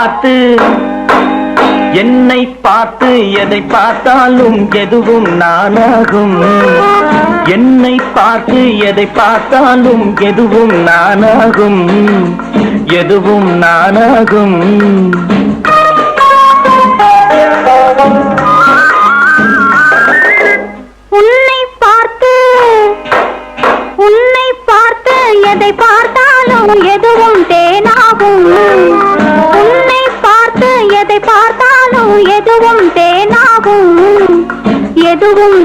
பார்த்து என்னை பார்த்து எதை பார்த்தாலும் எதுவும் நானாகும். என்னை பார்த்து எதை பார்த்தாலும் எதுவும் நானாகும். எதுவும் நானாகும். உன்னை பார்த்து எதை பார்த்தாலும் எதுவும் தேனாகும். உன்னை பார்த்து எதை பார்த்தாலும் எதுவும் தேனாகும். எதுவும்